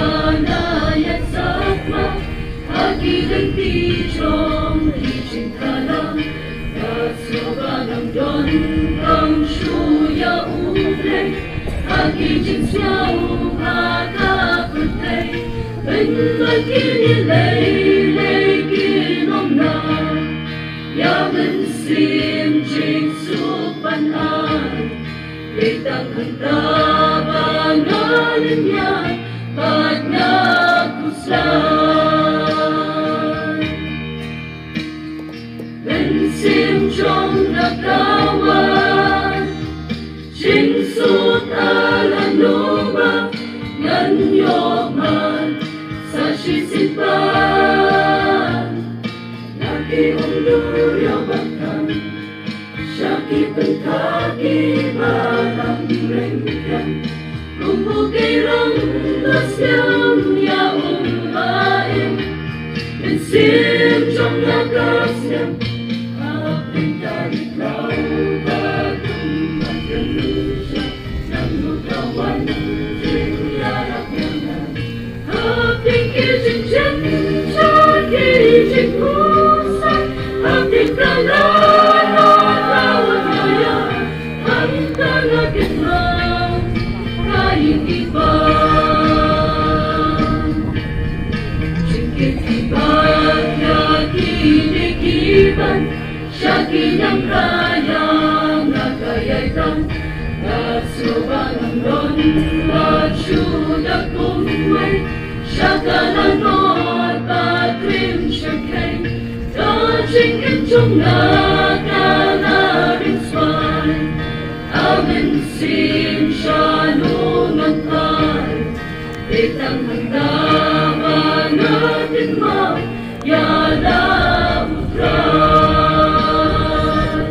Kanayat sakma Hagilang tichong Hichin kalam Katsubanang don Kang shuya uflay Hagijin siyaw Hakakutay Ben magkinilay Lay kinom na Yaman sim Jing supanan Litang hantabangalan niya Ba't nakuslan Bensim chong nakawan Jingsut alanuba Nganyo man Sa sisipan Lagi unduryo bakang Syaki pengkaki barang rengkan Kumukirang nasyam ya umain Bensim chong nakasyam Haping dari kau bagung Magelusya Nanukawan Jingyarak yangan Haping kijing jen Chaki jing kusan Haping kalala Rawan yaya Hantang agit lang Kain ibang Jingkit ibang Yakinikiban Syaki yang kaya Nagayaitan Natsubanang don Masyudak kumway Syaka nanot Patrim syakay Kajing kenchong Nakanaring sway Amen sim syanungan kay Itang handaman natin mo Yala ukray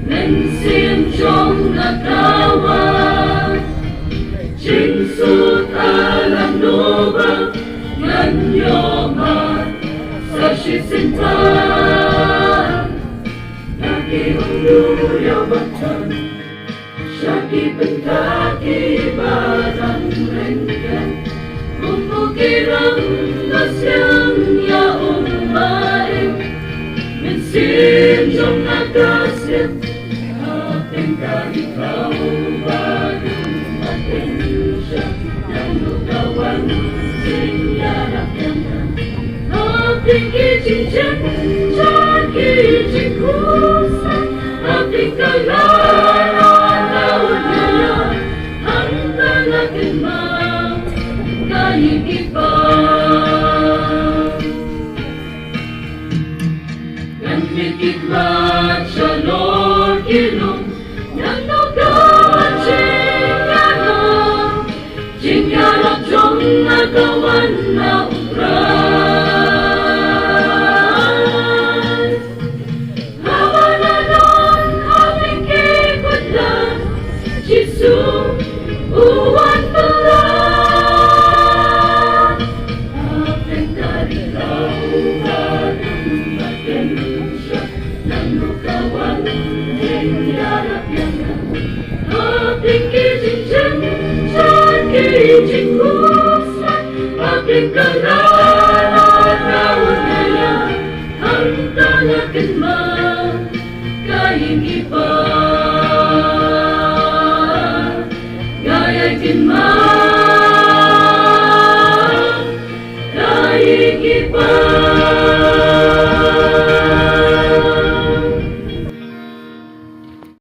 Nensim chong nakawan Jingsut alam nuba Nganyo man Sa sisintan Lagi unduryo baktan Syaki pengkaki barang rengkan Kumukirang nasyam ya umaim Mensim chong nakasyam Haping kari kau bagung Magelusya Nanukawan Jingyarak yangan Haping kijing jen Chaki jing kusan Haping kalala Lawan yaya Hantang agit mang Kain ibang Nganit ikmat Shalor kilong Nanukawan Jingyarak Jingyarak chong nagawan na ukray Hawalanon Haping kikudlan Jisu uwan pelan Haping dari kau bagung Magelusya Nanukawan Jingyarak yangan Haping kijing jen Chaki jing kusan Haping kalala Rawan yaya Hantang agit mang Kain ibang Gaya'y kinmang